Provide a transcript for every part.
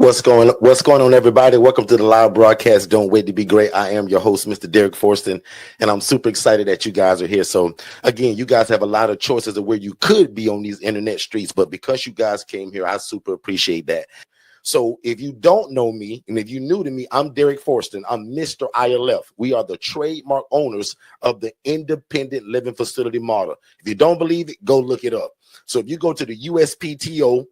What's going on, everybody? Welcome to the live broadcast. Don't wait to be great. I am your host, Mr. Derek Forston, and I'm super excited that you guys are here. So again, you guys have a lot of choices of where you could be on these internet streets, but because you guys came here, I super appreciate that. So if you don't know me, and if you're new to me, I'm Derek Forston. I'm Mr. ILF. We are the trademark owners of the independent living facility model. If you don't believe it, go look it up. So if you go to the USPTO,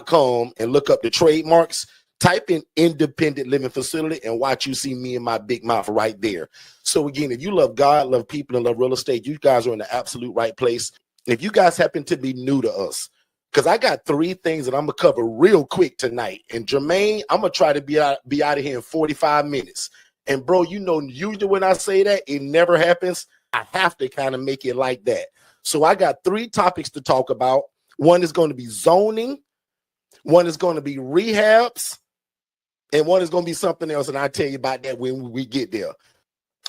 .com and look up the trademarks, type in independent living facility and watch you see me and my big mouth right there. So again, if you love God, love people, and love real estate, you guys are in the absolute right place. If you guys happen to be new to us, because I got 3 things that I'm gonna cover real quick tonight. And Jermaine, I'm gonna try to be out of here in 45 minutes. And bro, you know, usually when I say that, it never happens. I have to kind of make it like that. So I got 3 topics to talk about. One is going to be zoning, one is going to be rehabs, and one is going to be something else. And I'll tell you about that when we get there.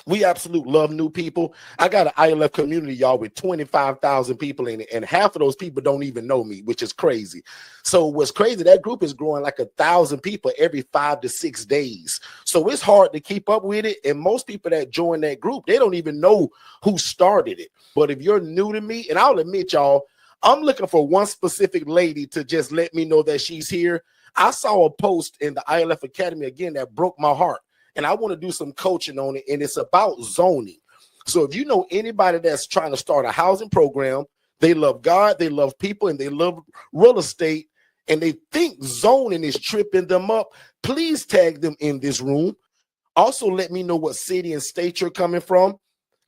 We absolutely love new people. I got an ILF community, y'all, with 25,000 people in it, and half of those people don't even know me, which is crazy. So what's crazy, that group is growing like 1,000 people every 5 to 6 days. So it's hard to keep up with it, and most people that join that group, they don't even know who started it. But if you're new to me, and I'll admit, y'all, I'm looking for one specific lady to just let me know that she's here. I saw a post in the ILF Academy again that broke my heart, and I want to do some coaching on it, and it's about zoning. So if you know anybody that's trying to start a housing program, they love God, they love people, and they love real estate, and they think zoning is tripping them up, please tag them in this room. Also, let me know what city and state you're coming from.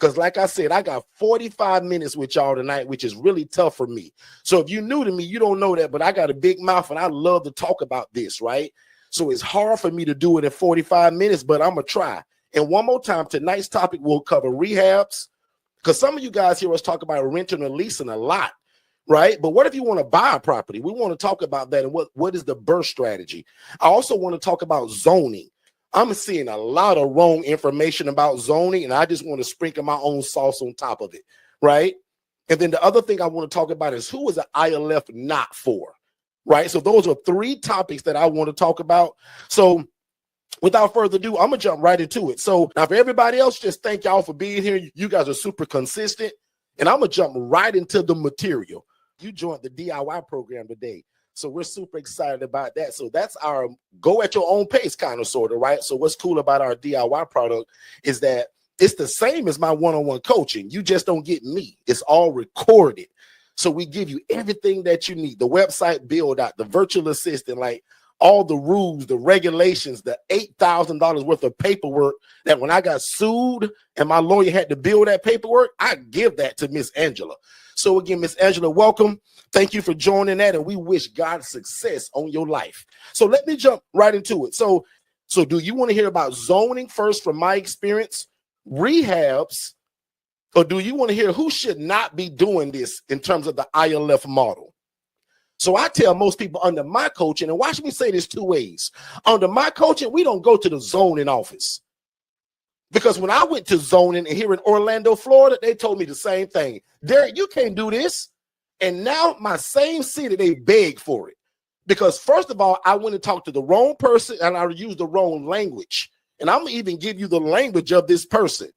Because like I said, I got 45 minutes with y'all tonight, which is really tough for me. So if you're new to me, you don't know that, but I got a big mouth and I love to talk about this, right? So it's hard for me to do it in 45 minutes, but I'm going to try. And one more time, tonight's topic will cover rehabs, because some of you guys hear us talk about renting or leasing a lot, right? But what if you want to buy a property? We want to talk about that and what is the birth strategy. I also want to talk about zoning. I'm seeing a lot of wrong information about zoning, and I just want to sprinkle my own sauce on top of it, right? And then the other thing I want to talk about is who is an ILF not for, right? So those are 3 topics that I want to talk about. So without further ado, I'm going to jump right into it. So now for everybody else, just thank y'all for being here. You guys are super consistent, and I'm going to jump right into the material. You joined the DIY program today. So we're super excited about that. So that's our go at your own pace kind of sort of, right? So what's cool about our DIY product is that it's the same as my one-on-one coaching. You just don't get me. It's all recorded. So we give you everything that you need. The website build out, the virtual assistant, like all the rules, the regulations, the $8,000 worth of paperwork that when I got sued and my lawyer had to build that paperwork, I give that to Miss Angela. So again, Miss Angela, welcome. Thank you for joining that, and we wish God success on your life. So let me jump right into it. So do you want to hear about zoning first from my experience, rehabs, or do you want to hear who should not be doing this in terms of the ILF model? So I tell most people under my coaching, and watch me say this 2 ways. Under my coaching, we don't go to the zoning office. Because when I went to zoning here in Orlando, Florida, they told me the same thing. Derek, you can't do this. And now my same city, they beg for it. Because first of all, I went and talked to the wrong person and I used the wrong language. And I'm going to even give you the language of this person.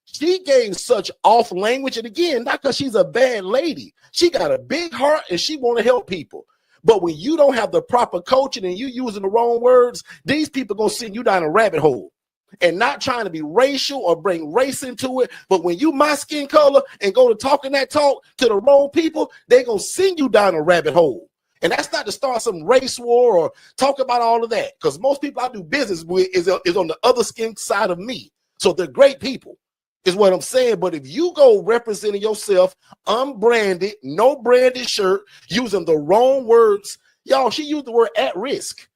She gave such off language. And again, not because she's a bad lady. She got a big heart and she want to help people. But when you don't have the proper coaching and you using the wrong words, these people going to send you down a rabbit hole. And not trying to be racial or bring race into it. But when you my skin color and go to talking that talk to the wrong people, they're going to send you down a rabbit hole. And that's not to start some race war or talk about all of that. Because most people I do business with is on the other skin side of me. So they're great people is what I'm saying. But if you go representing yourself unbranded, no branded shirt, using the wrong words, y'all, she used the word at risk.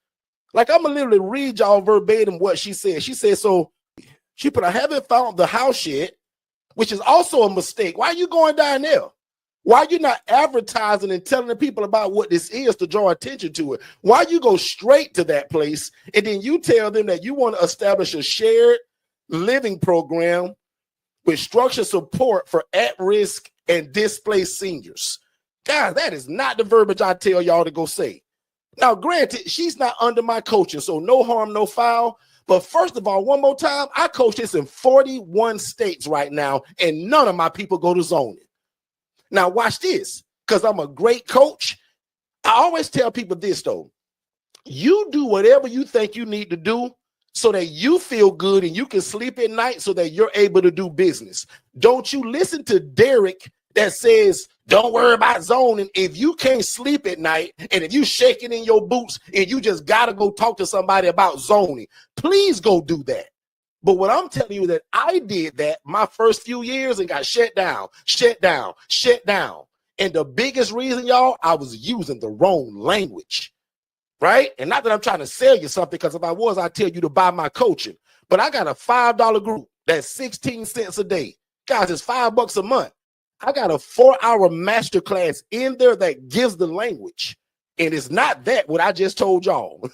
Like, I'm going to literally read y'all verbatim what she said. She said, so she put, I haven't found the house yet, which is also a mistake. Why are you going down there? Why are you not advertising and telling the people about what this is to draw attention to it? Why you go straight to that place and then you tell them that you want to establish a shared living program with structured support for at-risk and displaced seniors? Guys, that is not the verbiage I tell y'all to go say. Now, granted, she's not under my coaching, so no harm, no foul. But first of all, one more time, I coach this in 41 states right now, and none of my people go to zoning. Now, watch this, because I'm a great coach. I always tell people this, though. You do whatever you think you need to do so that you feel good and you can sleep at night so that you're able to do business. Don't you listen to Derek that says, don't worry about zoning if you can't sleep at night and if you shaking in your boots and you just got to go talk to somebody about zoning. Please go do that. But what I'm telling you is that I did that my first few years and got shut down. And the biggest reason, y'all, I was using the wrong language. Right? And not that I'm trying to sell you something, because if I was, I'd tell you to buy my coaching. But I got a $5 group that's 16 cents a day. Guys, it's $5 a month. I got a 4-hour masterclass in there that gives the language. And it's not that what I just told y'all.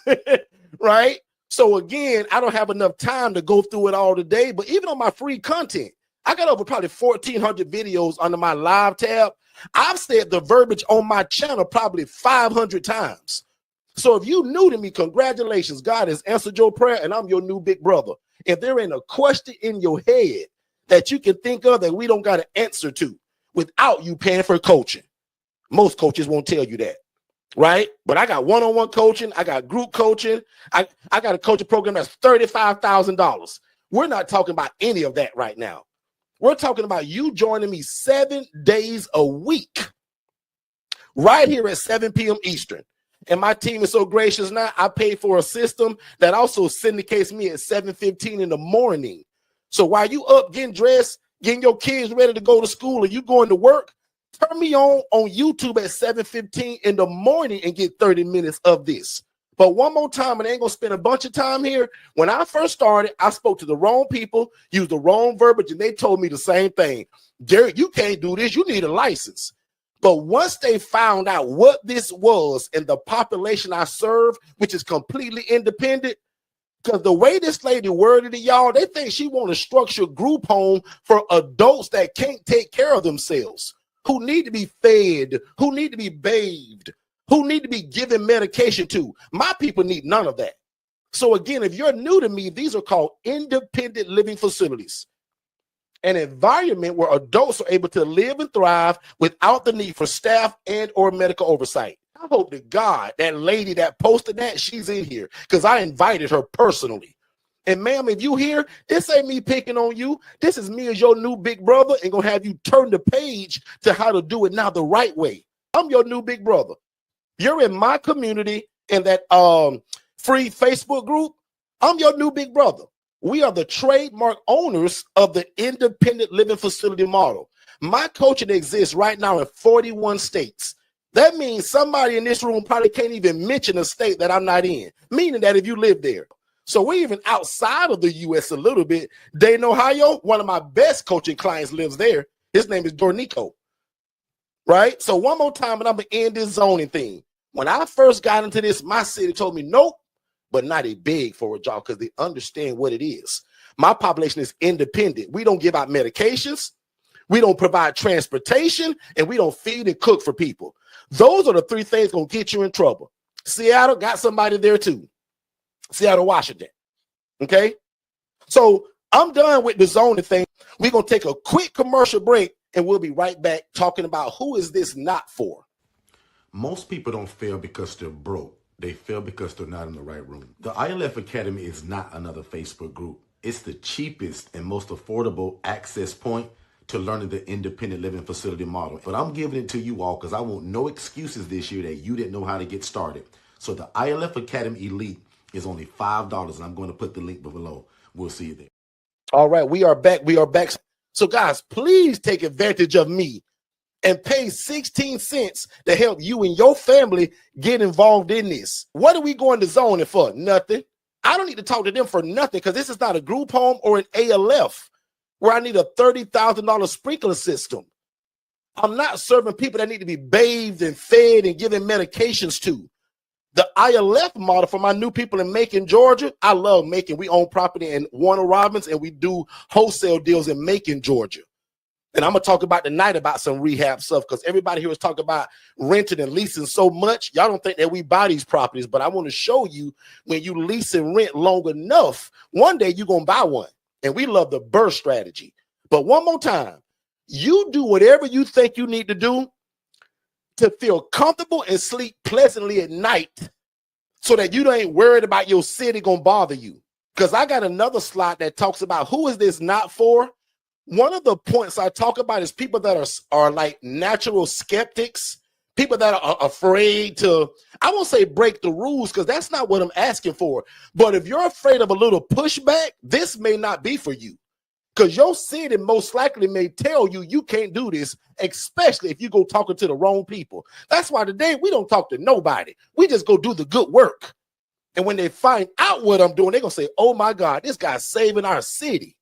Right? So again, I don't have enough time to go through it all today. But even on my free content, I got over probably 1,400 videos under my live tab. I've said the verbiage on my channel probably 500 times. So if you new to me, congratulations. God has answered your prayer, and I'm your new big brother. If there ain't a question in your head that you can think of that we don't got an answer to without you paying for coaching, most coaches won't tell you that, right? But I got one-on-one coaching. I got group coaching. I got a coaching program that's $35,000. We're not talking about any of that right now. We're talking about you joining me 7 days a week right here at 7 p.m. Eastern. And my team is so gracious now, I pay for a system that also syndicates me at 7:15 in the morning. So while you up getting dressed, getting your kids ready to go to school, and you going to work, turn me on YouTube at 7:15 in the morning and get 30 minutes of this. But one more time, and I ain't going to spend a bunch of time here. When I first started, I spoke to the wrong people, used the wrong verbiage, and they told me the same thing. Derek, you can't do this. You need a license. But once they found out what this was and the population I serve, which is completely independent, because the way this lady worded it, y'all, they think she want to structure group home for adults that can't take care of themselves, who need to be fed, who need to be bathed, who need to be given medication to. My people need none of that. So again, if you're new to me, these are called independent living facilities. An environment where adults are able to live and thrive without the need for staff and or medical oversight. I hope to God that lady that posted that, she's in here, because I invited her personally. And ma'am, if you here, this ain't me picking on you. This is me as your new big brother, and gonna have you turn the page to how to do it now the right way. I'm your new big brother. You're in my community in that free Facebook group. I'm your new big brother. We are the trademark owners of the independent living facility model. My coaching exists right now in 41 states. That means somebody in this room probably can't even mention a state that I'm not in, meaning that if you live there. So we're even outside of the U.S. a little bit. Dayton, Ohio, one of my best coaching clients lives there. His name is Dornico, right? So one more time, and I'm going to end this zoning thing. When I first got into this, my city told me, nope. But not a big for a job, because they understand what it is. My population is independent. We don't give out medications. We don't provide transportation, and we don't feed and cook for people. Those are the 3 things going to get you in trouble. Seattle got somebody there too. Seattle, Washington. Okay. So I'm done with the zoning thing. We're going to take a quick commercial break, and we'll be right back talking about who is this not for. Most people don't fail because they're broke. They fail because they're not in the right room. The ILF Academy is not another Facebook group. It's the cheapest and most affordable access point to learning the independent living facility model. But I'm giving it to you all because I want no excuses this year that you didn't know how to get started. So the ILF Academy Elite is only $5, and I'm going to put the link below. We'll see you there. All right, we are back. We are back. So guys, please take advantage of me and pay 16 cents to help you and your family get involved in this. What are we going to zoning for? Nothing. I don't need to talk to them for nothing, because this is not a group home or an ILF where I need a $30,000 sprinkler system. I'm not serving people that need to be bathed and fed and given medications to. The ILF model for my new people in Macon, Georgia, I love Macon. We own property in Warner Robins, and we do wholesale deals in Macon, Georgia. And I'm going to talk about tonight about some rehab stuff because everybody here is talking about renting and leasing so much. Y'all don't think that we buy these properties, but I want to show you when you lease and rent long enough, one day you're going to buy one. And we love the BRRRR strategy. But one more time, you do whatever you think you need to do to feel comfortable and sleep pleasantly at night so that you ain't worried about your city going to bother you. Because I got another slide that talks about who is this not for. One of the points I talk about is people that are like natural skeptics, people that are afraid to, I won't say break the rules because that's not what I'm asking for. But if you're afraid of a little pushback, this may not be for you because your city most likely may tell you you can't do this, especially if you go talking to the wrong people. That's why today we don't talk to nobody. We just go do the good work. And when they find out what I'm doing, they're going to say, oh my God, this guy's saving our city.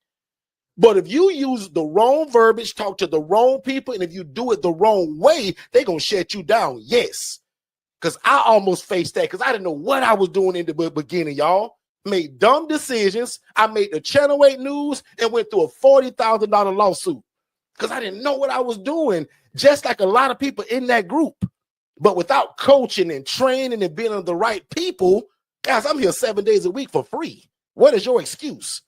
But if you use the wrong verbiage, talk to the wrong people, and if you do it the wrong way, they're going to shut you down. Yes. Because I almost faced that because I didn't know what I was doing in the beginning, y'all. Made dumb decisions. I made the Channel 8 news and went through a $40,000 lawsuit because I didn't know what I was doing, just like a lot of people in that group. But without coaching and training and being on the right people, guys, I'm here 7 days a week for free. What is your excuse?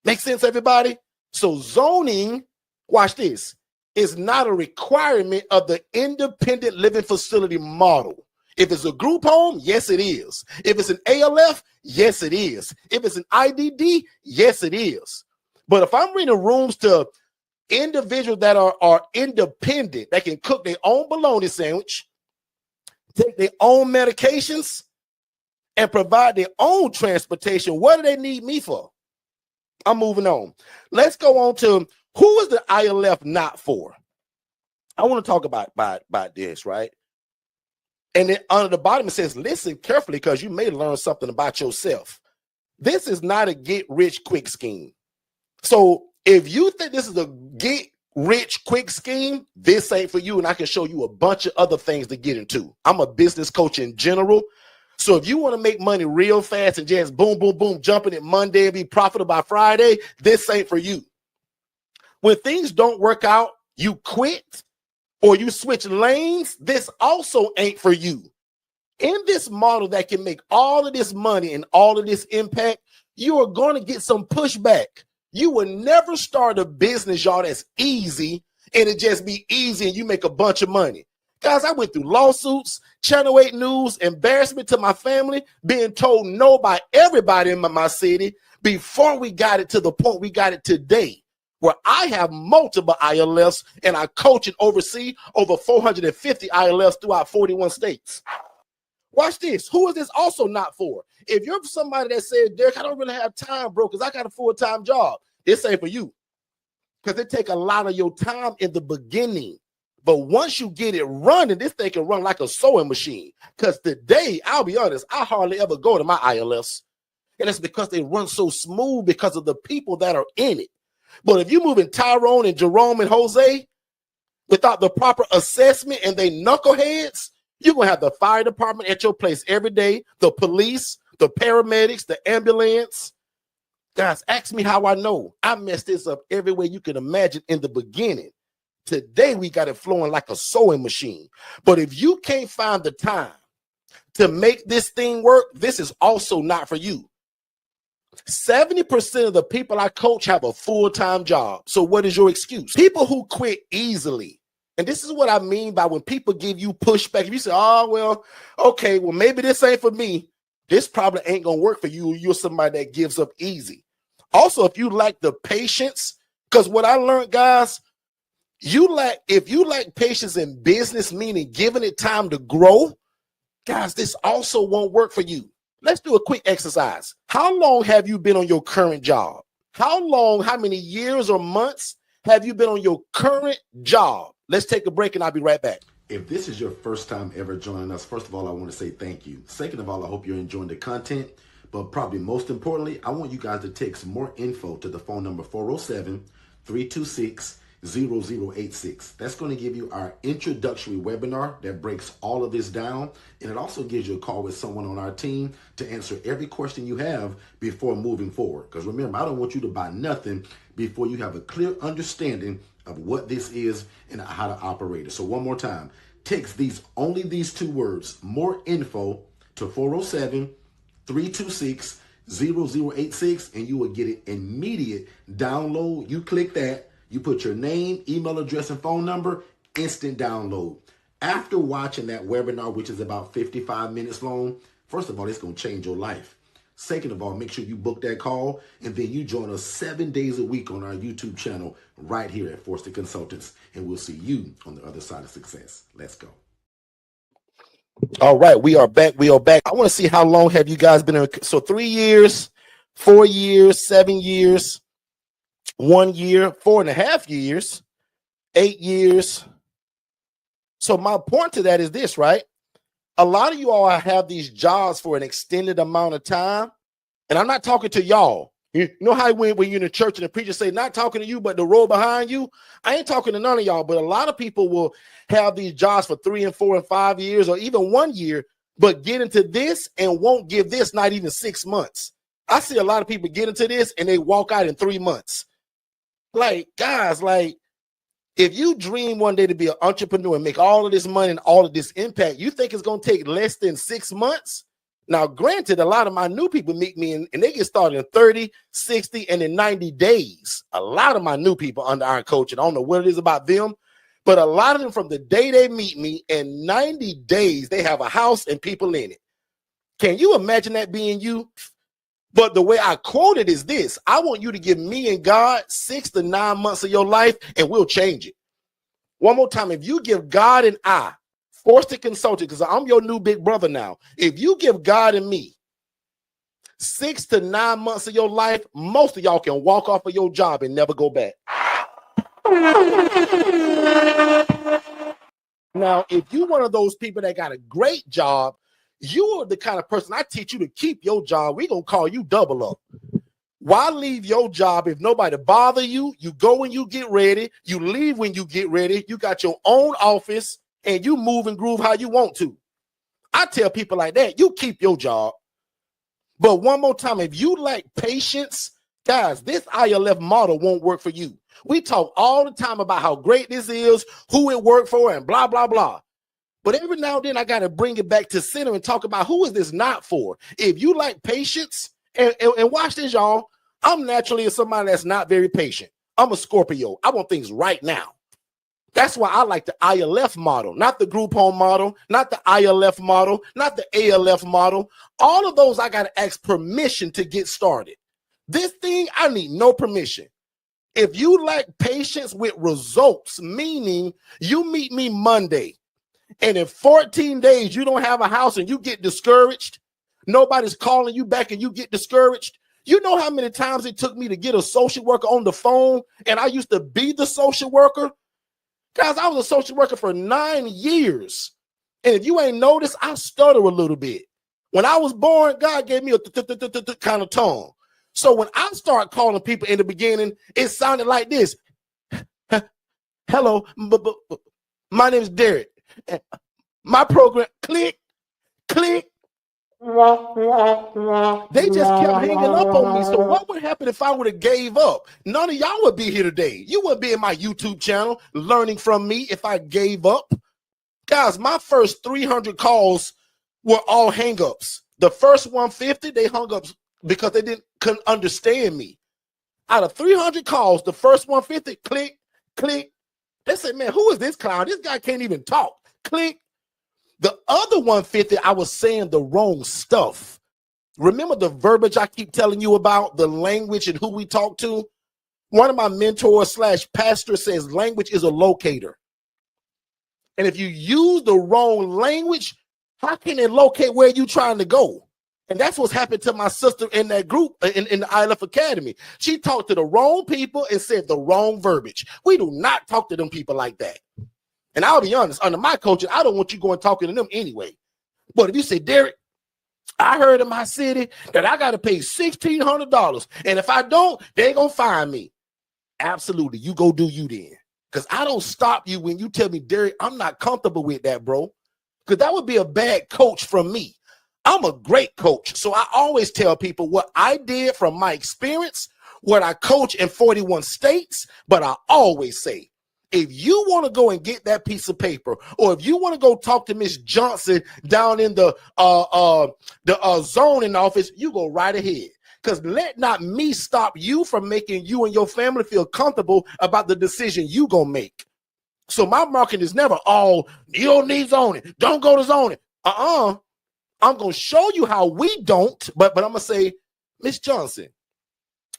Make sense, everybody? So zoning, watch this, is not a requirement of the independent living facility model. If it's a group home, yes, it is. If it's an ALF, yes, it is. If it's an IDD, yes, it is. But if I'm renting rooms to individuals that are independent, that can cook their own bologna sandwich, take their own medications, and provide their own transportation, what do they need me for? I'm moving on. Let's go on to who is the ILF not for? I want to talk about this, right? And then under the bottom it says, listen carefully because you may learn something about yourself. This is not a get rich quick scheme. So if you think this is a get rich quick scheme, this ain't for you. And I can show you a bunch of other things to get into. I'm a business coach in general. So if you want to make money real fast and just boom, boom, boom, jumping it Monday and be profitable by Friday, this ain't for you. When things don't work out, you quit or you switch lanes, this also ain't for you. In this model that can make all of this money and all of this impact, you are going to get some pushback. You will never start a business, y'all, that's easy and it just be easy and you make a bunch of money. Guys, I went through lawsuits, Channel 8 news, embarrassment to my family, being told no by everybody in my city before we got it to the point we got it today, where I have multiple ILFs and I coach and oversee over 450 ILFs throughout 41 states. Watch this. Who is this also not for? If you're somebody that said, Derek, I don't really have time, bro, because I got a full-time job, this ain't for you. Because it take a lot of your time in the beginning. But once you get it running, this thing can run like a sewing machine. Because today, I'll be honest, I hardly ever go to my ILFs. And it's because they run so smooth because of the people that are in it. But if you move in Tyrone and Jerome and Jose without the proper assessment and they knuckleheads, you're going to have the fire department at your place every day, the police, the paramedics, the ambulance. Guys, ask me how I know. I messed this up every way you can imagine in the beginning. Today, we got it flowing like a sewing machine. But if you can't find the time to make this thing work, this is also not for you. 70% of the people I coach have a full-time job. So what is your excuse? People who quit easily. And this is what I mean by when people give you pushback. If you say, oh, well, okay, well, maybe this ain't for me. This probably ain't going to work for you. You're somebody that gives up easy. Also, if you lack the patience, because what I learned, guys, if you lack patience in business, meaning giving it time to grow, guys, this also won't work for you. Let's do a quick exercise. How long have you been on your current job? How many years or months have you been on your current job? Let's take a break and I'll be right back. If this is your first time ever joining us, first of all, I want to say thank you. Second of all, I hope you're enjoying the content. But probably most importantly, I want you guys to text more info to the phone number 407-326 0086. That's going to give you our introductory webinar that breaks all of this down. And it also gives you a call with someone on our team to answer every question you have before moving forward. Because remember, I don't want you to buy nothing before you have a clear understanding of what this is and how to operate it. So one more time, text only these two words, more info, to 407-326-0086, and you will get an immediate download. You click that, you put your name, email address, and phone number, instant download. After watching that webinar, which is about 55 minutes long, first of all, it's going to change your life. Second of all, make sure you book that call, and then you join us 7 days a week on our YouTube channel right here at Forston Consultants, and we'll see you on the other side of success. Let's go. All right, we are back. I want to see how long have you guys been in. So 3 years, 4 years, 7 years, 1 year, 4.5 years, 8 years. So my point to that is this, right? A lot of you all have these jobs for an extended amount of time. And I'm not talking to y'all. You know how when you're in the church and the preacher say, not talking to you, but the row behind you? I ain't talking to none of y'all, but a lot of people will have these jobs for 3 and 4 and 5 years or even 1 year, but get into this and won't give this not even 6 months. I see a lot of people get into this and they walk out in 3 months. Like, guys, like, if you dream one day to be an entrepreneur and make all of this money and all of this impact, you think it's going to take less than 6 months? Now, granted, a lot of my new people meet me and they get started in 30, 60, and in 90 days. A lot of my new people under our coaching, I don't know what it is about them, but a lot of them from the day they meet me, in 90 days, they have a house and people in it. Can you imagine that being you? But the way I quote it is this: I want you to give me and God 6 to 9 months of your life and we'll change it. One more time, if you give God and I, Forston Consulting, because I'm your new big brother now, if you give God and me 6 to 9 months of your life, most of y'all can walk off of your job and never go back. Now, if you're one of those people that got a great job, you're the kind of person I teach you to keep your job. We're going to call you double up. Why leave your job if nobody bother you? You go when you get ready. You leave when you get ready. You got your own office and you move and groove how you want to. I tell people like that, you keep your job. But one more time, if you lack patience, guys, this ILF model won't work for you. We talk all the time about how great this is, who it worked for, and blah, blah, blah. But every now and then I got to bring it back to center and talk about who is this not for. If you like patience, and watch this, y'all, I'm naturally somebody that's not very patient. I'm a Scorpio. I want things right now. That's why I like the ILF model, not the group home model, not the ILF model, not the ALF model. All of those I got to ask permission to get started. This thing, I need no permission. If you lack patience with results, meaning you meet me Monday, and in 14 days, you don't have a house and you get discouraged, nobody's calling you back and you get discouraged. You know how many times it took me to get a social worker on the phone, and I used to be the social worker? Guys, I was a social worker for 9 years. And if you ain't noticed, I stutter a little bit. When I was born, God gave me a kind of tongue. So when I start calling people in the beginning, it sounded like this. Hello, my name is Derek. My program, click, click. They just kept hanging up on me. So what would happen if I would have gave up? None of y'all would be here today. You wouldn't be in my YouTube channel learning from me if I gave up. Guys, my first 300 calls were all hangups. The first 150, they hung up because they couldn't understand me. Out of 300 calls, the first 150, click, click. They said, man, who is this clown? This guy can't even talk. Click. The other 150, I was saying the wrong stuff. Remember the verbiage I keep telling you about, the language and who we talk to? One of my mentors / pastors says language is a locator. And if you use the wrong language, how can it locate where you're trying to go? And that's what's happened to my sister in that group in the ILF Academy. She talked to the wrong people and said the wrong verbiage. We do not talk to them people like that. And I'll be honest, under my coaching, I don't want you going talking to them anyway. But if you say, Derek, I heard in my city that I got to pay $1,600. And if I don't, they're going to fine me. Absolutely. You go do you then. Because I don't stop you when you tell me, Derek, I'm not comfortable with that, bro. Because that would be a bad coach from me. I'm a great coach. So I always tell people what I did from my experience, what I coach in 41 states. But I always say, if you want to go and get that piece of paper, or if you want to go talk to Miss Johnson down in the zoning office, you go right ahead. Because let not me stop you from making you and your family feel comfortable about the decision you gonna make. So my marketing is never all, you don't need zoning, don't go to zoning. I'm gonna show you how we don't, but I'm gonna say, Miss Johnson,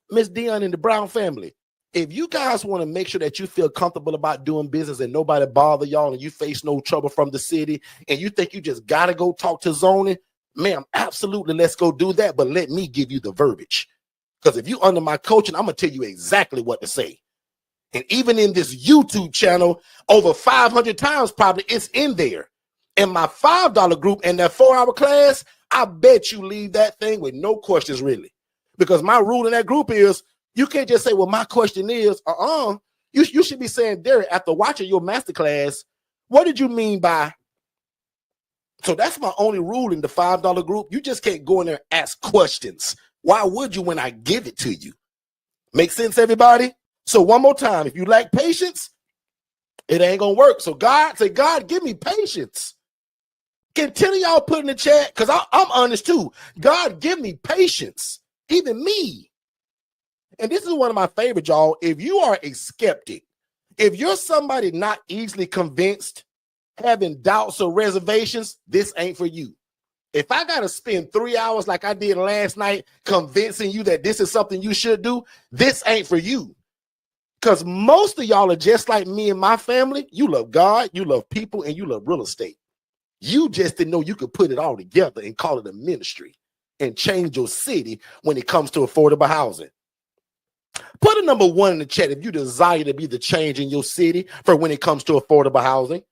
Miss Dion and the Brown family, if you guys want to make sure that you feel comfortable about doing business and nobody bother y'all and you face no trouble from the city and you think you just gotta go talk to zoning, ma'am, absolutely, let's go do that. But let me give you the verbiage. Because if you under my coaching, I'm going to tell you exactly what to say. And even in this YouTube channel, over 500 times probably it's in there. In my $5 group and that 4-hour class, I bet you leave that thing with no questions really. Because my rule in that group is you can't just say, well, my question is, you should be saying, Derek, after watching your masterclass, what did you mean by? So that's my only rule in the $5 group. You just can't go in there and ask questions. Why would you when I give it to you? Make sense, everybody? So one more time, if you lack patience, it ain't gonna work. So God, say, God, give me patience. Can 10 of y'all put in the chat? Because I'm honest too. God, give me patience. Even me. And this is one of my favorite, y'all. If you are a skeptic, if you're somebody not easily convinced, having doubts or reservations, this ain't for you. If I got to spend 3 hours like I did last night convincing you that this is something you should do, this ain't for you. Because most of y'all are just like me and my family. You love God, you love people, and you love real estate. You just didn't know you could put it all together and call it a ministry and change your city when it comes to affordable housing. Put a number 1 in the chat if you desire to be the change in your city for when it comes to affordable housing.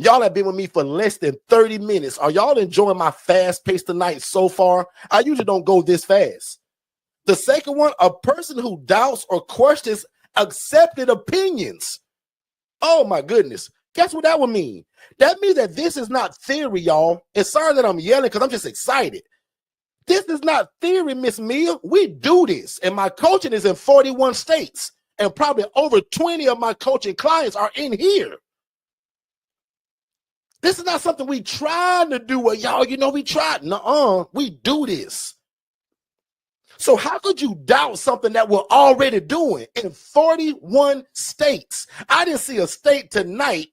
Y'all have been with me for less than 30 minutes. Are y'all enjoying my fast pace tonight so far? I usually don't go this fast. The second one, a person who doubts or questions accepted opinions. Oh my goodness. Guess what that would mean? That means that this is not theory, y'all. And sorry that I'm yelling because I'm just excited. This is not theory, Miss Mia. We do this. And my coaching is in 41 states. And probably over 20 of my coaching clients are in here. This is not something we trying to do. Well, y'all, we tried. Nuh-uh. We do this. So how could you doubt something that we're already doing in 41 states? I didn't see a state tonight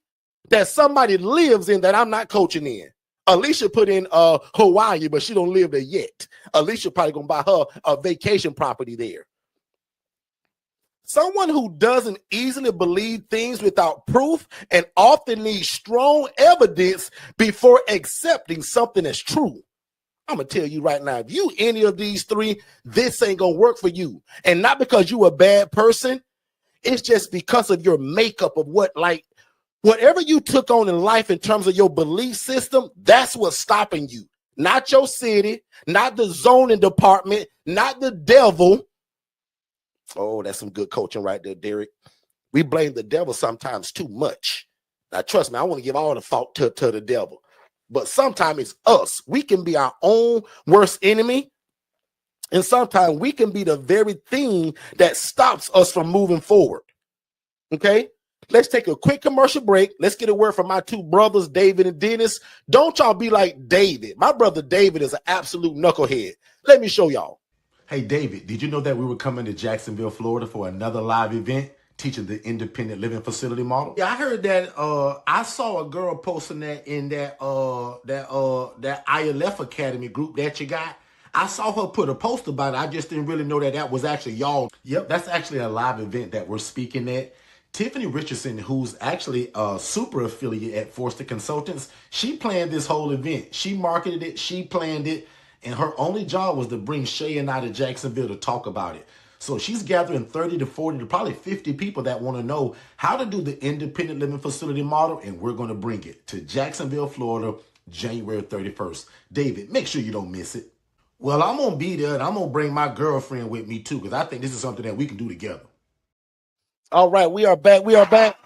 that somebody lives in that I'm not coaching in. Alicia put in Hawaii, but she don't live there yet. Alicia probably going to buy her a vacation property there. Someone who doesn't easily believe things without proof and often needs strong evidence before accepting something as true. I'm going to tell you right now, if you any of these three, this ain't going to work for you. And not because you a bad person. It's just because of your makeup of whatever you took on in life in terms of your belief system, that's what's stopping you. Not your city, not the zoning department, not the devil. Oh, that's some good coaching right there, Derek. We blame the devil sometimes too much. Now, trust me, I want to give all the fault to the devil. But sometimes it's us. We can be our own worst enemy. And sometimes we can be the very thing that stops us from moving forward. Okay? Let's take a quick commercial break. Let's get a word from my two brothers, David and Dennis. Don't y'all be like David. My brother David is an absolute knucklehead. Let me show y'all. Hey, David, did you know that we were coming to Jacksonville, Florida for another live event teaching the independent living facility model? Yeah, I heard that. I saw a girl posting that in that ILF Academy group that you got. I saw her put a post about it. I just didn't really know that was actually y'all. Yep, that's actually a live event that we're speaking at. Tiffany Richardson, who's actually a super affiliate at Forston Consultants, she planned this whole event. She marketed it. She planned it. And her only job was to bring Shay and I to Jacksonville to talk about it. So she's gathering 30 to 40 to probably 50 people that want to know how to do the independent living facility model. And we're going to bring it to Jacksonville, Florida, January 31st. David, make sure you don't miss it. Well, I'm going to be there and I'm going to bring my girlfriend with me too, because I think this is something that we can do together. All right, we are back. We are back.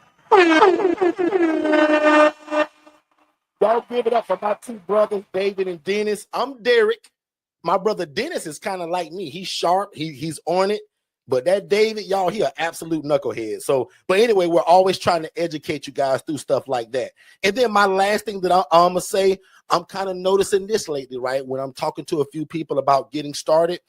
Y'all give it up for my two brothers, David and Dennis. I'm Derek. My brother Dennis is kind of like me. He's sharp. He's on it. But that David, y'all, he an absolute knucklehead. So, but anyway, we're always trying to educate you guys through stuff like that. And then my last thing that I'm going to say, I'm kind of noticing this lately, right? When I'm talking to a few people about getting started,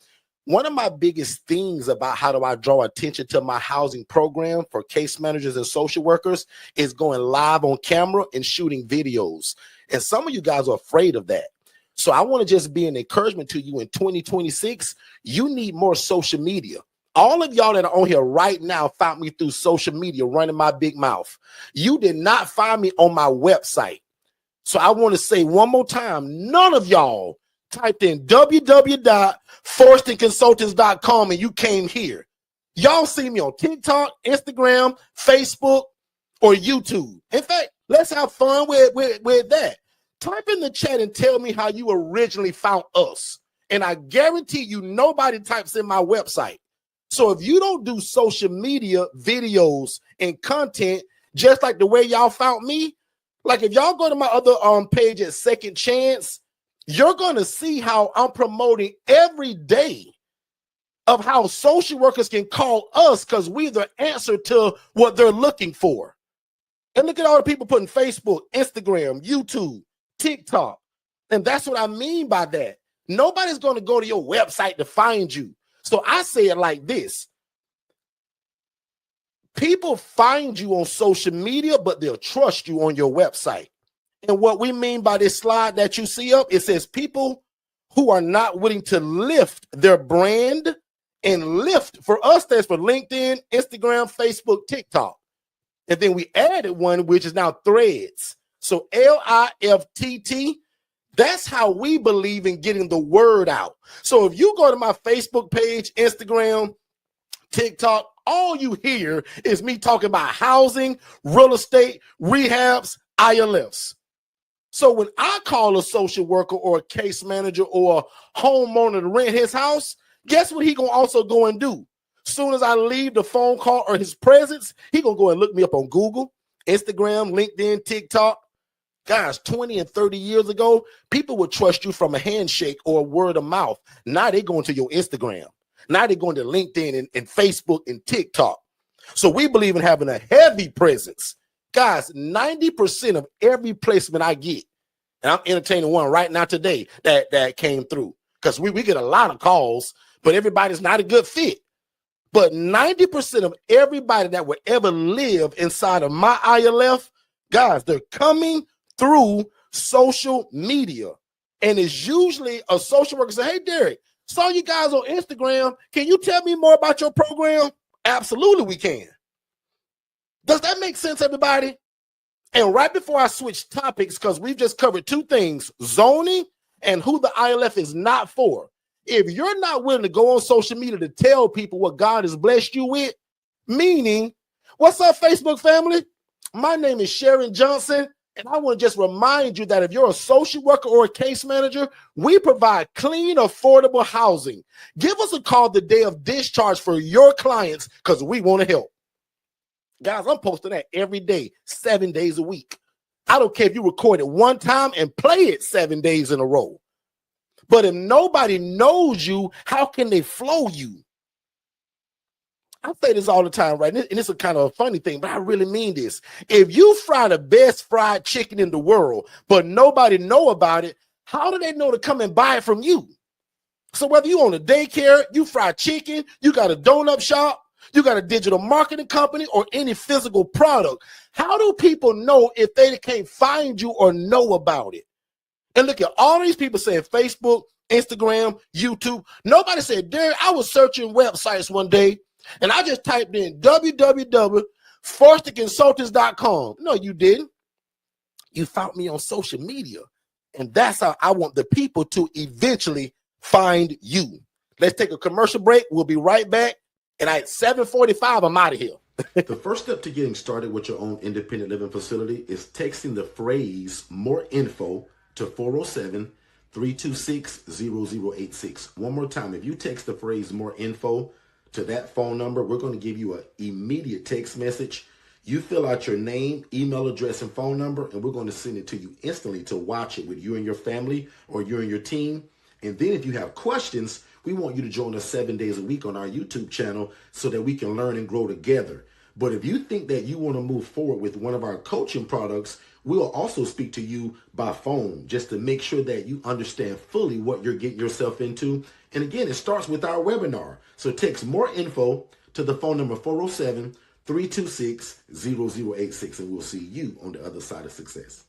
one of my biggest things about how do I draw attention to my housing program for case managers and social workers is going live on camera and shooting videos. And some of you guys are afraid of that. So I want to just be an encouragement to you in 2026. You need more social media. All of y'all that are on here right now found me through social media, running my big mouth. You did not find me on my website. So I want to say one more time, none of y'all typed in www.forstonconsultants.com and you came here. Y'all see me on TikTok, Instagram, Facebook, or YouTube. In fact, let's have fun with that. Type in the chat and tell me how you originally found us. And I guarantee you nobody types in my website. So if you don't do social media videos and content, just like the way y'all found me, like if y'all go to my other page at Second Chance, you're going to see how I'm promoting every day of how social workers can call us because we're the answer to what they're looking for. And look at all the people putting Facebook, Instagram, YouTube, TikTok. And that's what I mean by that. Nobody's going to go to your website to find you. So I say it like this. People find you on social media, but they'll trust you on your website. And what we mean by this slide that you see up, it says people who are not willing to lift their brand, and lift for us stands for LinkedIn, Instagram, Facebook, TikTok. And then we added one, which is now Threads. So LIFTT, that's how we believe in getting the word out. So if you go to my Facebook page, Instagram, TikTok, all you hear is me talking about housing, real estate, rehabs, ILFs. So when I call a social worker or a case manager or a homeowner to rent his house, guess what he gonna also go and do? Soon as I leave the phone call or his presence, he gonna go and look me up on Google, Instagram, LinkedIn, TikTok. Guys, 20 and 30 years ago, people would trust you from a handshake or a word of mouth. Now they going to your Instagram. Now they're going to LinkedIn and Facebook and TikTok. So we believe in having a heavy presence. Guys, 90% of every placement I get, and I'm entertaining one right now today that came through, because we get a lot of calls, but everybody's not a good fit. But 90% of everybody that would ever live inside of my ILF, guys, they're coming through social media. And it's usually a social worker say, hey, Derek, saw you guys on Instagram. Can you tell me more about your program? Absolutely, we can. Does that make sense, everybody? And right before I switch topics, because we've just covered two things, zoning and who the ILF is not for. If you're not willing to go on social media to tell people what God has blessed you with, meaning, what's up, Facebook family? My name is Sharon Johnson, and I want to just remind you that if you're a social worker or a case manager, we provide clean, affordable housing. Give us a call the day of discharge for your clients because we want to help. Guys, I'm posting that every day, 7 days a week. I don't care if you record it one time and play it 7 days in a row. But if nobody knows you, how can they flow you? I say this all the time, right? And it's a kind of a funny thing, but I really mean this. If you fry the best fried chicken in the world, but nobody know about it, how do they know to come and buy it from you? So whether you own a daycare, you fry chicken, you got a donut shop, you got a digital marketing company, or any physical product, how do people know if they can't find you or know about it? And look at all these people saying Facebook, Instagram, YouTube. Nobody said, Derek, I was searching websites one day, and I just typed in www.forstonconsultants.com. No, you didn't. You found me on social media. And that's how I want the people to eventually find you. Let's take a commercial break. We'll be right back. And at 7:45, I'm out of here. The first step to getting started with your own independent living facility is texting the phrase more info to 407-326-0086. One more time, if you text the phrase more info to that phone number, we're going to give you an immediate text message. You fill out your name, email address, and phone number, and we're going to send it to you instantly to watch it with you and your family or you and your team. And then if you have questions, we want you to join us 7 days a week on our YouTube channel so that we can learn and grow together. But if you think that you want to move forward with one of our coaching products, we'll also speak to you by phone just to make sure that you understand fully what you're getting yourself into. And again, it starts with our webinar. So text more info to the phone number 407-326-0086, and we'll see you on the other side of success.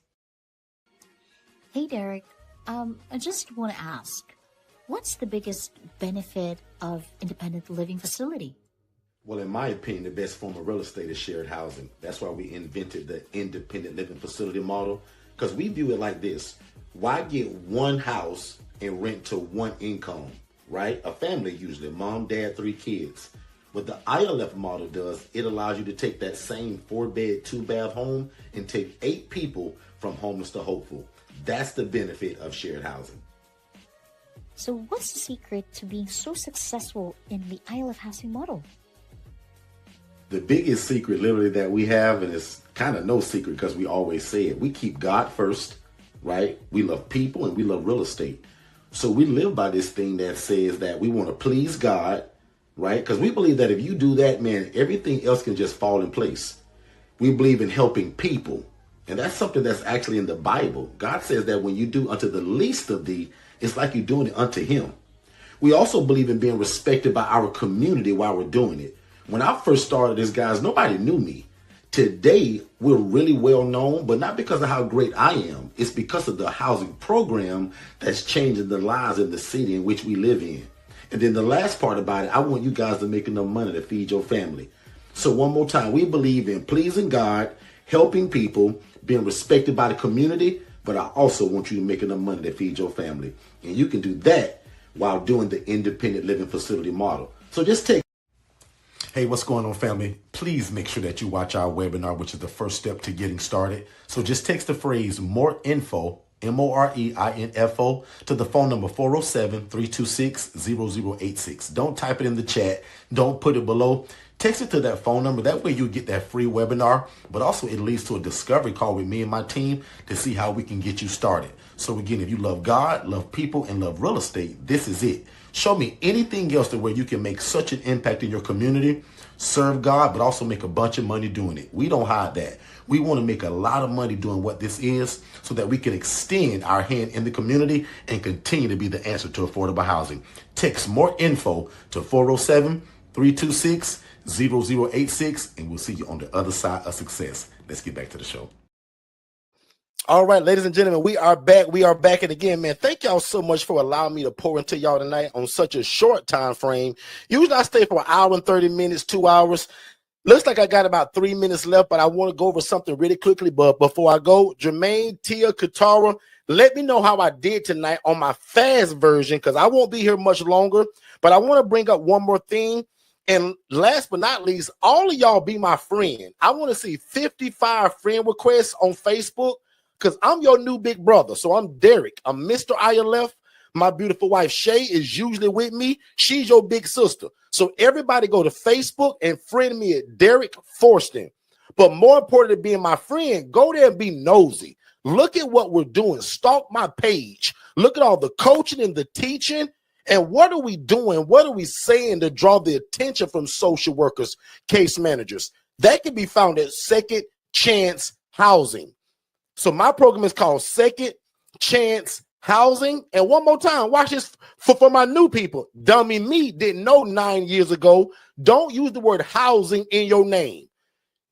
Hey, Derek, I just want to ask, what's the biggest benefit of independent living facility? Well, in my opinion, the best form of real estate is shared housing. That's why we invented the independent living facility model, because we view it like this. Why get one house and rent to one income, right? A family usually, mom, dad, 3 kids. What the ILF model does, it allows you to take that same 4-bed, 2-bath home and take 8 people from homeless to hopeful. That's the benefit of shared housing. So what's the secret to being so successful in the ILF housing model? The biggest secret literally that we have, and it's kind of no secret because we always say it, we keep God first, right? We love people and we love real estate. So we live by this thing that says that we want to please God, right? Because we believe that if you do that, man, everything else can just fall in place. We believe in helping people. And that's something that's actually in the Bible. God says that when you do unto the least of thee, it's like you're doing it unto him. We also believe in being respected by our community while we're doing it. When I first started this, guys, nobody knew me. Today, we're really well known, but not because of how great I am. It's because of the housing program that's changing the lives in the city in which we live in. And then the last part about it, I want you guys to make enough money to feed your family. So one more time, we believe in pleasing God, helping people, being respected by the community, but I also want you to make enough money to feed your family. And you can do that while doing the independent living facility model. So just take. Hey, what's going on, family? Please make sure that you watch our webinar, which is the first step to getting started. So just text the phrase more info, MOREINFO, to the phone number 407-326-0086. Don't type it in the chat. Don't put it below. Text it to that phone number. That way you get that free webinar, but also it leads to a discovery call with me and my team to see how we can get you started. So again, if you love God, love people, and love real estate, this is it. Show me anything else to where you can make such an impact in your community, serve God, but also make a bunch of money doing it. We don't hide that. We want to make a lot of money doing what this is so that we can extend our hand in the community and continue to be the answer to affordable housing. Text more info to 407-326-0086, and we'll see you on the other side of success. Let's get back to the show. All right, ladies and gentlemen, we are back. We are back. And again, man, thank y'all so much for allowing me to pour into y'all tonight on such a short time frame. Usually I stay for an hour and 30 minutes, 2 hours. Looks like I got about 3 minutes left, but I want to go over something really quickly. But before I go, Jermaine, Tia, Katara, let me know how I did tonight on my fast version, because I won't be here much longer. But I want to bring up one more thing. And last but not least, all of y'all be my friend. I want to see 55 friend requests on Facebook, because I'm your new big brother. So I'm Derek. I'm Mr. ILF. My beautiful wife, Shay, is usually with me. She's your big sister. So everybody go to Facebook and friend me at Derek Forston. But more important than being my friend, go there and be nosy. Look at what we're doing. Stalk my page. Look at all the coaching and the teaching. And what are we doing? What are we saying to draw the attention from social workers, case managers? That can be found at Second Chance Housing. So my program is called Second Chance Housing. And one more time, watch this for my new people. Dummy me didn't know 9 years ago. Don't use the word housing in your name.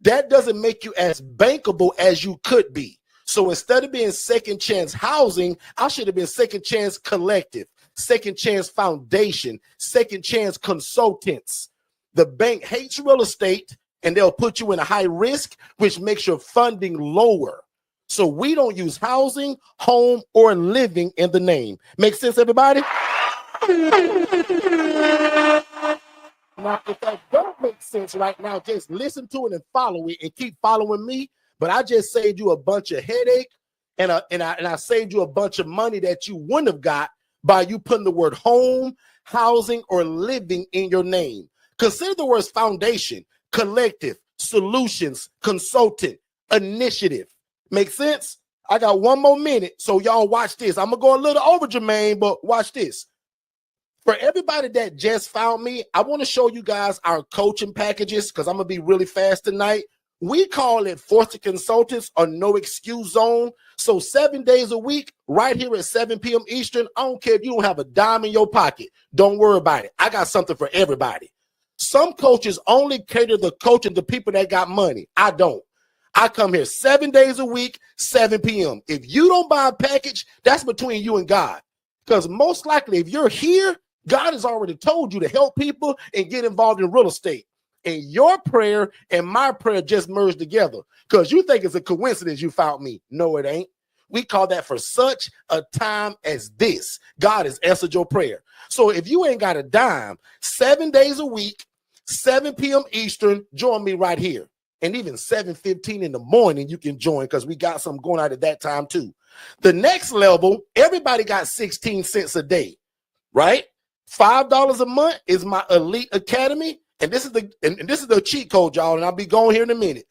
That doesn't make you as bankable as you could be. So instead of being Second Chance Housing, I should have been Second Chance Collective, Second Chance Foundation, Second Chance Consultants. The bank hates real estate, and they'll put you in a high risk, which makes your funding lower. So we don't use housing, home, or living in the name. Make sense, everybody? Now, if that don't make sense right now, just listen to it and follow it and keep following me. But I just saved you a bunch of headache, and I saved you a bunch of money that you wouldn't have got by you putting the word home, housing, or living in your name. Consider the words foundation, collective, solutions consultant initiative. Make sense? I got one more minute, so y'all watch this. I'm gonna go a little over, Jermaine, but watch this. For everybody that just found me, I want to show you guys our coaching packages because I'm gonna be really fast tonight. We call it Forston Consultants or No Excuse Zone. So 7 days a week, right here at 7 p.m. Eastern. I don't care if you don't have a dime in your pocket. Don't worry about it. I got something for everybody. Some coaches only cater the coaching to people that got money. I don't. I come here 7 days a week, 7 p.m. If you don't buy a package, that's between you and God. Because most likely, if you're here, God has already told you to help people and get involved in real estate. And your prayer and my prayer just merged together because you think it's a coincidence you found me. No, it ain't. We call that for such a time as this. God has answered your prayer. So if you ain't got a dime, 7 days a week, 7 p.m. Eastern, join me right here. And even 7:15 in the morning, you can join because we got something going out at that time too. The next level, everybody got 16 cents a day, right? $5 a month is my Elite Academy. And this is the cheat code, y'all, and I'll be going here in a minute.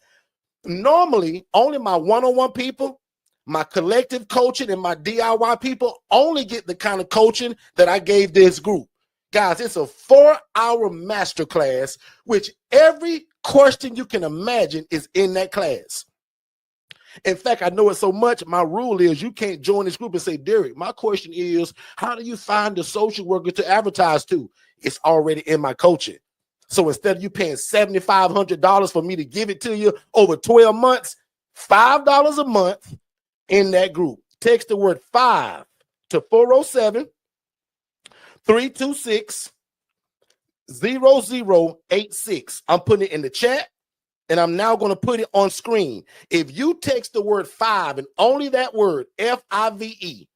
Normally, only my one-on-one people, my collective coaching, and my DIY people only get the kind of coaching that I gave this group. Guys, it's a 4-hour masterclass, which every question you can imagine is in that class. In fact, I know it so much, my rule is you can't join this group and say, Derek, my question is, how do you find the social worker to advertise to? It's already in my coaching. So instead of you paying $7,500 for me to give it to you over 12 months, $5 a month in that group. Text the word 5 to 407-326-0086. I'm putting it in the chat, and I'm now going to put it on screen. If you text the word 5 and only that word, F-I-V-E,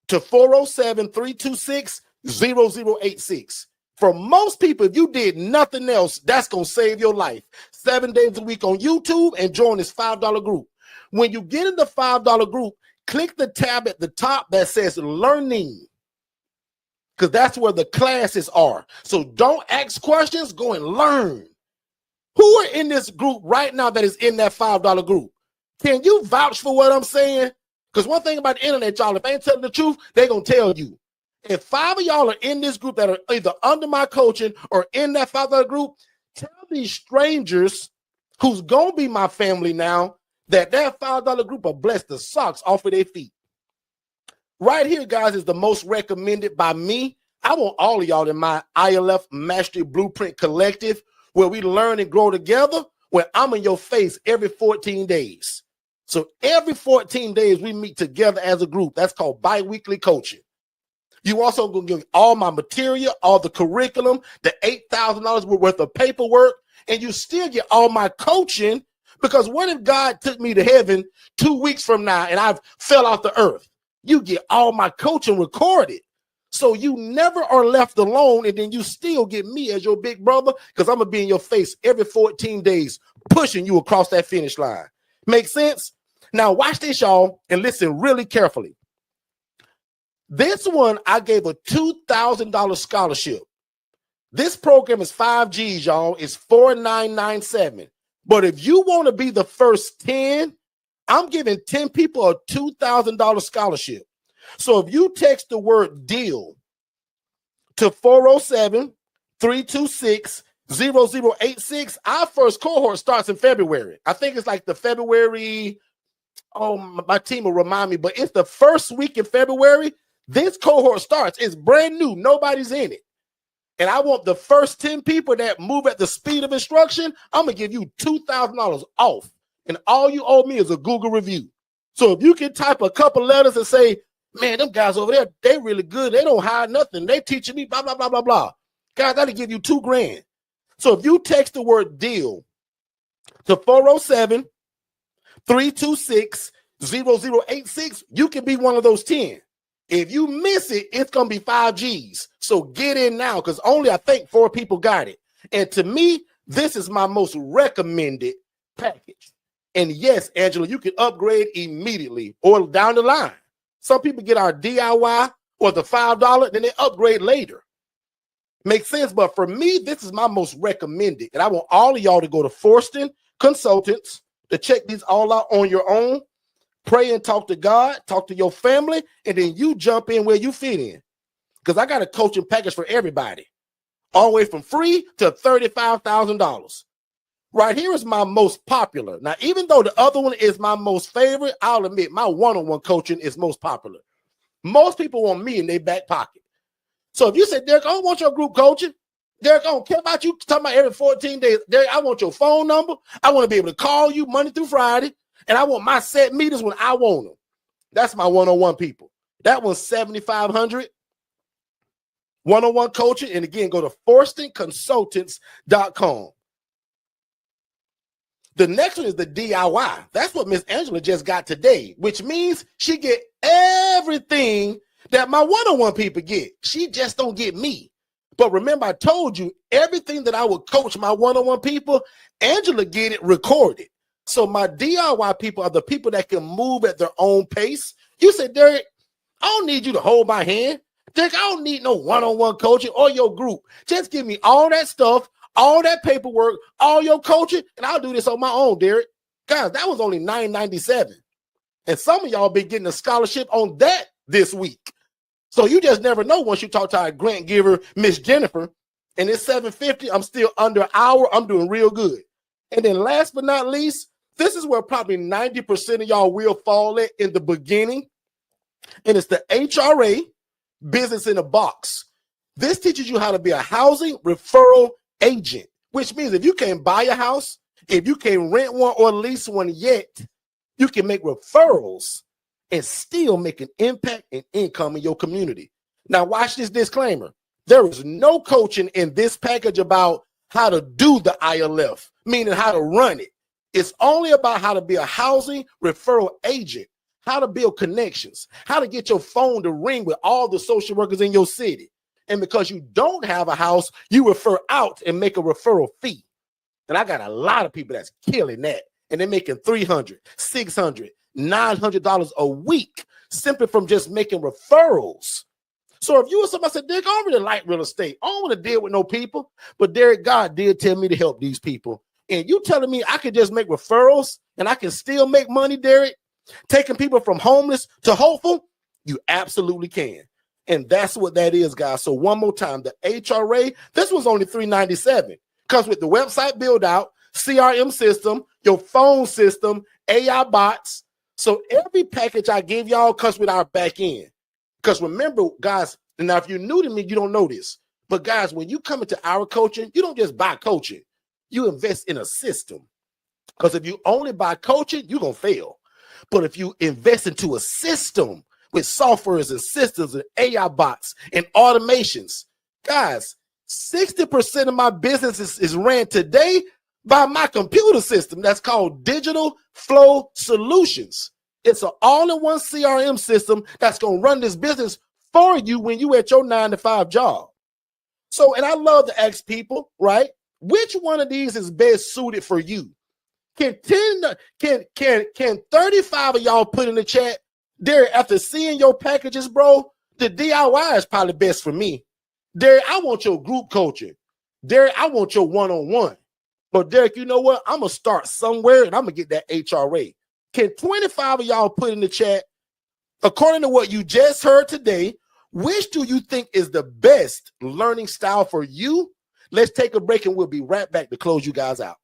to 407-326-0086. For most people, if you did nothing else, that's going to save your life. 7 days a week on YouTube and join this $5 group. When you get in the $5 group, click the tab at the top that says Learning, because that's where the classes are. So don't ask questions, go and learn. Who are in this group right now that is in that $5 group? Can you vouch for what I'm saying? Because one thing about the internet, y'all, if I ain't telling the truth, they're going to tell you. If 5 of y'all are in this group that are either under my coaching or in that $5 group, tell these strangers who's going to be my family now that $5 group will bless the socks off of their feet. Right here, guys, is the most recommended by me. I want all of y'all in my ILF Mastery Blueprint Collective where we learn and grow together, where I'm in your face every 14 days. So every 14 days, we meet together as a group. That's called bi-weekly coaching. You also going to get all my material, all the curriculum, the $8,000 worth of paperwork, and you still get all my coaching, because what if God took me to heaven 2 weeks from now and I fell off the earth? You get all my coaching recorded. So you never are left alone, and then you still get me as your big brother, because I'm going to be in your face every 14 days pushing you across that finish line. Make sense? Now watch this, y'all, and listen really carefully. This one, I gave a $2,000 scholarship. This program is 5 G's, y'all. It's 4997. But if you want to be the first 10, I'm giving 10 people a $2,000 scholarship. So if you text the word deal to 407-326-0086, our first cohort starts in February. I think it's like the February, my team will remind me, but it's the first week in February. This cohort starts. It's brand new. Nobody's in it. And I want the first 10 people that move at the speed of instruction, I'm going to give you $2,000 off. And all you owe me is a Google review. So if you can type a couple letters and say, man, them guys over there, they really good. They don't hide nothing. They teaching me blah, blah, blah, blah, blah. Guys, that'll give you $2,000. So if you text the word deal to 407-326-0086, you can be one of those 10. If you miss it, it's going to be 5 G's. So get in now, because only I think 4 people got it. And to me, this is my most recommended package. And yes, Angela, you can upgrade immediately or down the line. Some people get our DIY or the $5, then they upgrade later. Makes sense. But for me, this is my most recommended. And I want all of y'all to go to Forston Consultants to check these all out on your own. Pray and talk to God, talk to your family, and then you jump in where you fit in. Because I got a coaching package for everybody, all the way from free to $35,000. Right here is my most popular. Now, even though the other one is my most favorite, I'll admit my one-on-one coaching is most popular. Most people want me in their back pocket. So if you say, Derek, I don't want your group coaching. Derek, I don't care about you talking about every 14 days. Derek, I want your phone number. I want to be able to call you Monday through Friday. And I want my set meters when I want them. That's my one-on-one people. That one's $7,500. One-on-one coaching. And again, go to forstonconsultants.com. The next one is the DIY. That's what Miss Angela just got today, which means she get everything that my one-on-one people get. She just don't get me. But remember, I told you everything that I would coach my one-on-one people, Angela get it recorded. So my DIY people are the people that can move at their own pace. You said, Derek, I don't need you to hold my hand. Derek, I don't need no one-on-one coaching or your group. Just give me all that stuff, all that paperwork, all your coaching, and I'll do this on my own, Derek. Guys, that was only $997. And some of y'all been getting a scholarship on that this week. So you just never know once you talk to our grant giver, Miss Jennifer, and it's $750. I'm still under an hour. I'm doing real good. And then last but not least, this is where probably 90% of y'all will fall at in the beginning. And it's the HRA Business in a Box. This teaches you how to be a housing referral agent, which means if you can't buy a house, if you can't rent one or lease one yet, you can make referrals and still make an impact and income in your community. Now, watch this disclaimer. There is no coaching in this package about how to do the ILF, meaning how to run it. It's only about how to be a housing referral agent, how to build connections, how to get your phone to ring with all the social workers in your city. And because you don't have a house, you refer out and make a referral fee. And I got a lot of people that's killing that. And they're making $300, $600, $900 a week simply from just making referrals. So if you or somebody said, Derek, I don't really like real estate. I don't want to deal with no people. But Derek, God did tell me to help these people. And you telling me I could just make referrals and I can still make money, Derek, taking people from homeless to hopeful? You absolutely can. And that's what that is, guys. So one more time, the HRA, this was only $397. Comes with the website build out, CRM system, your phone system, AI bots. So every package I give y'all comes with our back end. Because remember, guys, and now if you're new to me, you don't know this. But guys, when you come into our coaching, you don't just buy coaching. You invest in a system. Because if you only buy coaching, you're going to fail. But if you invest into a system with softwares and systems and AI bots and automations, guys, 60% of my business is ran today by my computer system that's called Digital Flow Solutions. It's an all-in-one CRM system that's going to run this business for you when you at your 9-to-5 job. So, and I love to ask people, right, which one of these is best suited for you? Can 35 of y'all put in the chat, Derek, after seeing your packages, bro, the DIY is probably best for me. Derek, I want your group coaching. Derek, I want your one-on-one. But Derek, you know what? I'm going to start somewhere and I'm going to get that HRA. Can 25 of y'all put in the chat, according to what you just heard today, which do you think is the best learning style for you? Let's take a break and we'll be right back to close you guys out.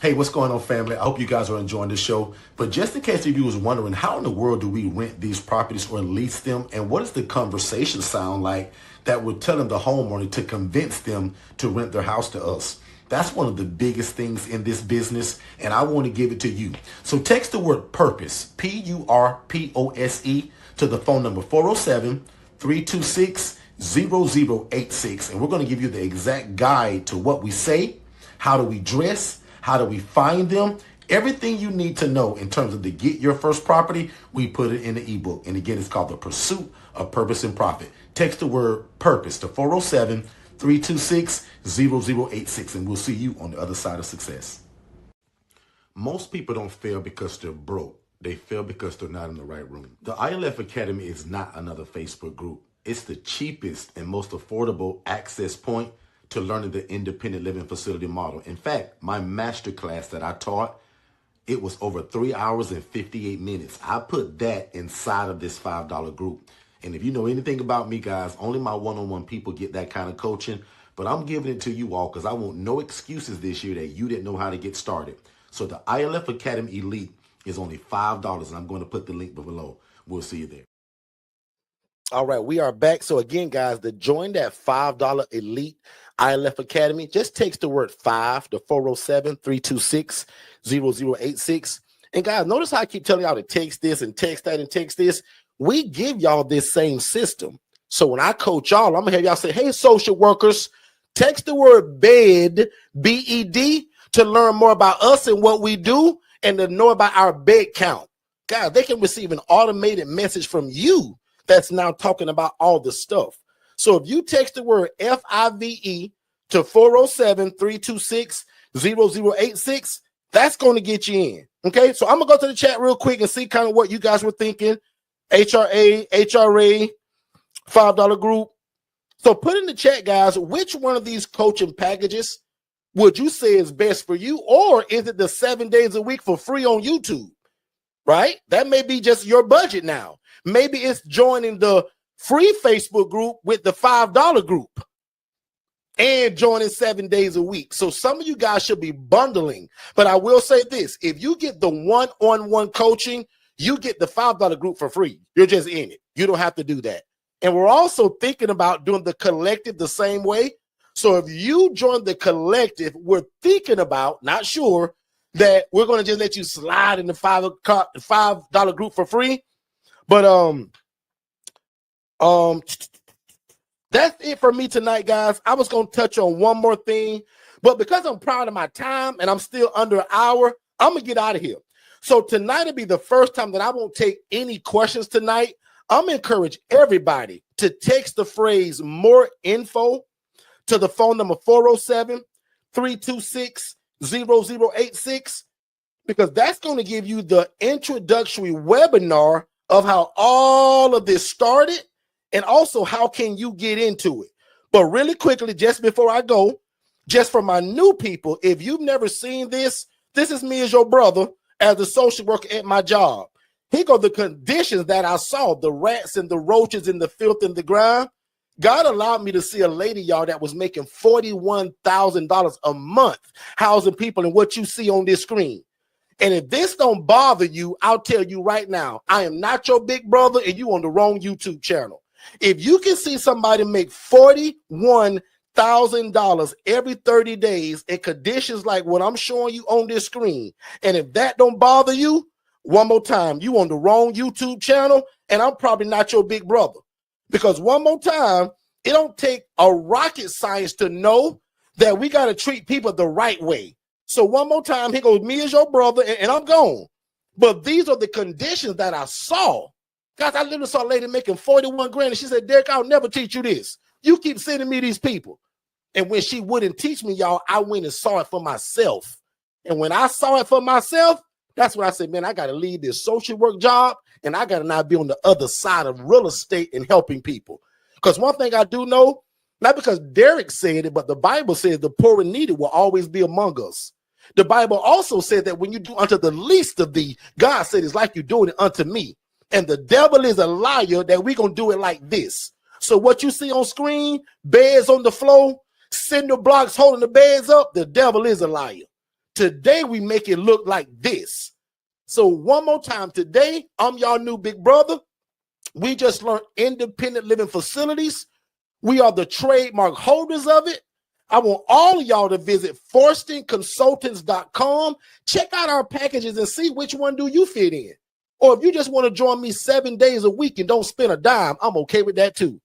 Hey, what's going on, family? I hope you guys are enjoying the show. But just in case if you was wondering, how in the world do we rent these properties or lease them? And what does the conversation sound like that would tell them the homeowner to convince them to rent their house to us? That's one of the biggest things in this business, and I want to give it to you. So text the word PURPOSE, PURPOSE, to the phone number 407-326-0086. And we're going to give you the exact guide to what we say, how do we dress, how do we find them, everything you need to know in terms of to get your first property. We put it in the ebook. And again, it's called The Pursuit of Purpose and Profit. Text the word PURPOSE to 407-326-0086, and we'll see you on the other side of success. Most people don't fail because they're broke. They fail because they're not in the right room. The ILF Academy is not another Facebook group. It's the cheapest and most affordable access point to learning the independent living facility model. In fact, my master class that I taught, it was over 3 hours and 58 minutes. I put that inside of this $5 group. And if you know anything about me, guys, only my one-on-one people get that kind of coaching. But I'm giving it to you all because I want no excuses this year that you didn't know how to get started. So the ILF Academy Elite is only $5, and I'm going to put the link below. We'll see you there. All right, we are back. So again, guys, to join that $5 Elite ILF Academy, just takes the word 5 to 407-326-0086. And guys, notice how I keep telling y'all to text this and text that and text this. We give y'all this same system. So when I coach y'all, I'm gonna have y'all say, hey, social workers, text the word BED, B-E-D, to learn more about us and what we do and to know about our bed count. Guys, they can receive an automated message from you that's now talking about all the stuff. So if you text the word FIVE to 407-326-0086, that's going to get you in. Okay, so I'm going to go to the chat real quick and see kind of what you guys were thinking. HRA, $5 group. So put in the chat, guys, which one of these coaching packages would you say is best for you? Or is it the 7 days a week for free on YouTube? Right? That may be just your budget now. Maybe it's joining the free Facebook group with the $5 group and joining 7 days a week. So some of you guys should be bundling. But I will say this, if you get the one-on-one coaching, you get the $5 group for free. You're just in it. You don't have to do that. And we're also thinking about doing the collective the same way. So if you join the collective, we're thinking about, not sure, that we're going to just let you slide in the $5 group for free. But that's it for me tonight, guys. I was going to touch on one more thing, but because I'm proud of my time and I'm still under an hour, I'm going to get out of here. So tonight will be the first time that I won't take any questions tonight. I'm going to encourage everybody to text the phrase more info to the phone number 407-326-0086, because that's going to give you the introductory webinar of how all of this started and also how can you get into it. But really quickly, just before I go, just for my new people, if you've never seen this, this is me as your brother as a social worker at my job. Here go the conditions that I saw, the rats and the roaches and the filth and the grime. God allowed me to see a lady, y'all, that was making $41,000 a month housing people in what you see on this screen. And if this don't bother you, I'll tell you right now, I am not your big brother and you on the wrong YouTube channel. If you can see somebody make $41,000 every 30 days in conditions like what I'm showing you on this screen, and if that don't bother you, one more time, you on the wrong YouTube channel, and I'm probably not your big brother. Because one more time, it don't take a rocket science to know that we got to treat people the right way. So one more time, here goes me as your brother, and I'm gone. But these are the conditions that I saw. Guys, I literally saw a lady making 41 grand, and she said, Derek, I'll never teach you this. You keep sending me these people. And when she wouldn't teach me, y'all, I went and saw it for myself. And when I saw it for myself, that's when I said, man, I got to leave this social work job, and I got to now be on the other side of real estate and helping people. Because one thing I do know, not because Derek said it, but the Bible says the poor and needy will always be among us. The Bible also said that when you do unto the least of thee, God said it's like you're doing it unto me. And the devil is a liar that we're going to do it like this. So what you see on screen, beds on the floor, cinder blocks holding the beds up, the devil is a liar. Today, we make it look like this. So one more time, today, I'm y'all new big brother. We just learned independent living facilities. We are the trademark holders of it. I want all of y'all to visit forstonconsultants.com. Check out our packages and see which one do you fit in. Or if you just want to join me 7 days a week and don't spend a dime, I'm okay with that too.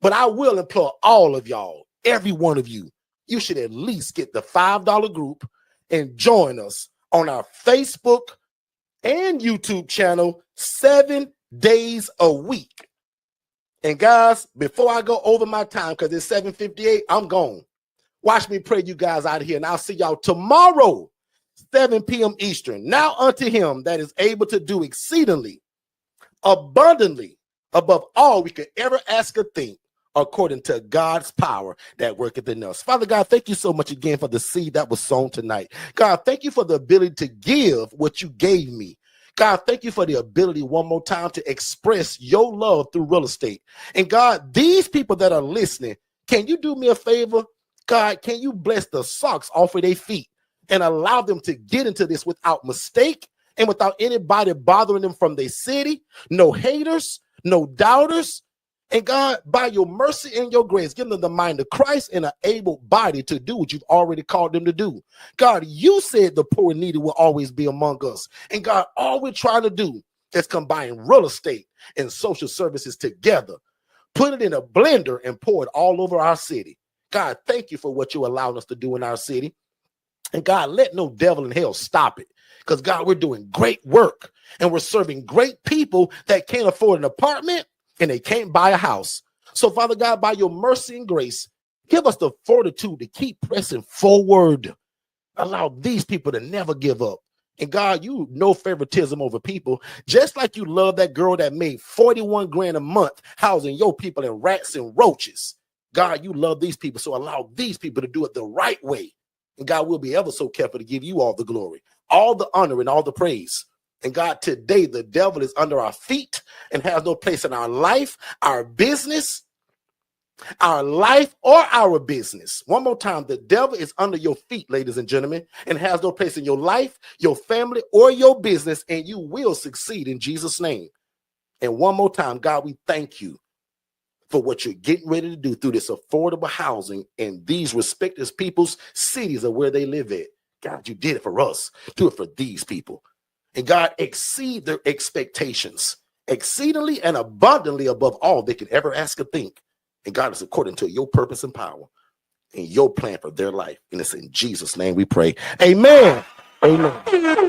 But I will implore all of y'all, every one of you, you should at least get the $5 group and join us on our Facebook and YouTube channel 7 days a week. And guys, before I go over my time, because it's 7:58, I'm gone. Watch me pray you guys out of here, and I'll see y'all tomorrow, 7 p.m. Eastern. Now unto him that is able to do exceedingly, abundantly, above all we could ever ask or think, according to God's power that worketh in us. Father God, thank you so much again for the seed that was sown tonight. God, thank you for the ability to give what you gave me. God, thank you for the ability one more time to express your love through real estate. And God, these people that are listening, can you do me a favor? God, can you bless the socks off of their feet and allow them to get into this without mistake and without anybody bothering them from their city? No haters, no doubters. And God, by your mercy and your grace, give them the mind of Christ and an able body to do what you've already called them to do. God, you said the poor and needy will always be among us. And God, all we're trying to do is combine real estate and social services together, put it in a blender and pour it all over our city. God, thank you for what you're allowing us to do in our city. And God, let no devil in hell stop it. Because God, we're doing great work and we're serving great people that can't afford an apartment and they can't buy a house. So, Father God, by your mercy and grace, give us the fortitude to keep pressing forward. Allow these people to never give up. And God, you know favoritism over people, just like you love that girl that made 41 grand a month housing your people and rats and roaches. God, you love these people, so allow these people to do it the right way. And God, will be ever so careful to give you all the glory, all the honor, and all the praise. And God, today the devil is under our feet and has no place in our life, our business, our life, or our business. One more time, the devil is under your feet, ladies and gentlemen, and has no place in your life, your family, or your business, and you will succeed in Jesus' name. And one more time, God, we thank you for what you're getting ready to do through this affordable housing in these respective people's cities of where they live at. God, you did it for us. Do it for these people. And God, exceed their expectations exceedingly and abundantly above all they could ever ask or think. And God, is according to your purpose and power and your plan for their life. And it's in Jesus' name we pray. Amen. Amen. Amen.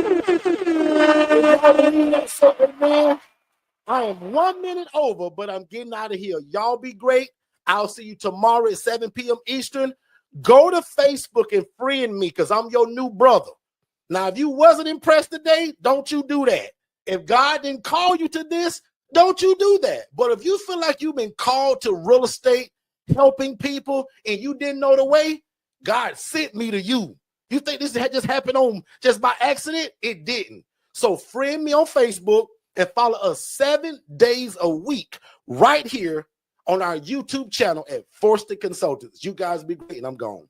I am 1 minute over, but I'm getting out of here. Y'all be great. I'll see you tomorrow at 7 p.m. Eastern. Go to Facebook and friend me because I'm your new brother. Now, if you wasn't impressed today, don't you do that. If God didn't call you to this, don't you do that. But if you feel like you've been called to real estate, helping people, and you didn't know the way, God sent me to you. You think this had just happened on just by accident? It didn't. So friend me on Facebook and follow us 7 days a week right here on our YouTube channel at Forston Consultants. You guys be great, and I'm gone.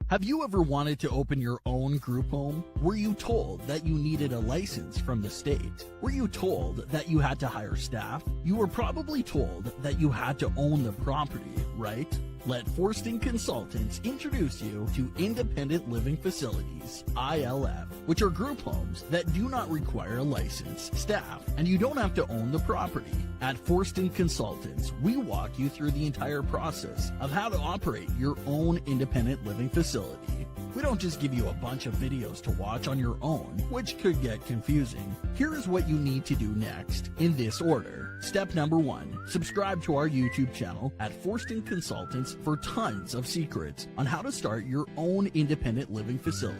Have you ever wanted to open your own group home? Were you told that you needed a license from the state? Were you told that you had to hire staff? You were probably told that you had to own the property, right? Let Forston Consultants introduce you to Independent Living Facilities, ILF, which are group homes that do not require a license, staff, and you don't have to own the property. At Forston Consultants, we walk you through the entire process of how to operate your own independent living facility. We don't just give you a bunch of videos to watch on your own, which could get confusing. Here is what you need to do next, in this order. Step number 1, subscribe to our YouTube channel at Forston Consultants for tons of secrets on how to start your own independent living facility.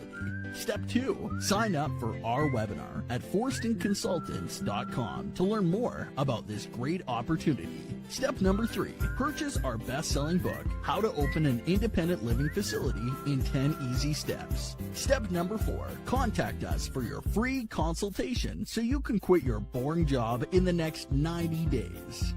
Step 2, sign up for our webinar at forstonconsultants.com to learn more about this great opportunity. Step number 3, purchase our best-selling book, How to Open an Independent Living Facility in 10 Easy Steps. Step number 4, contact us for your free consultation so you can quit your boring job in the next 90 days.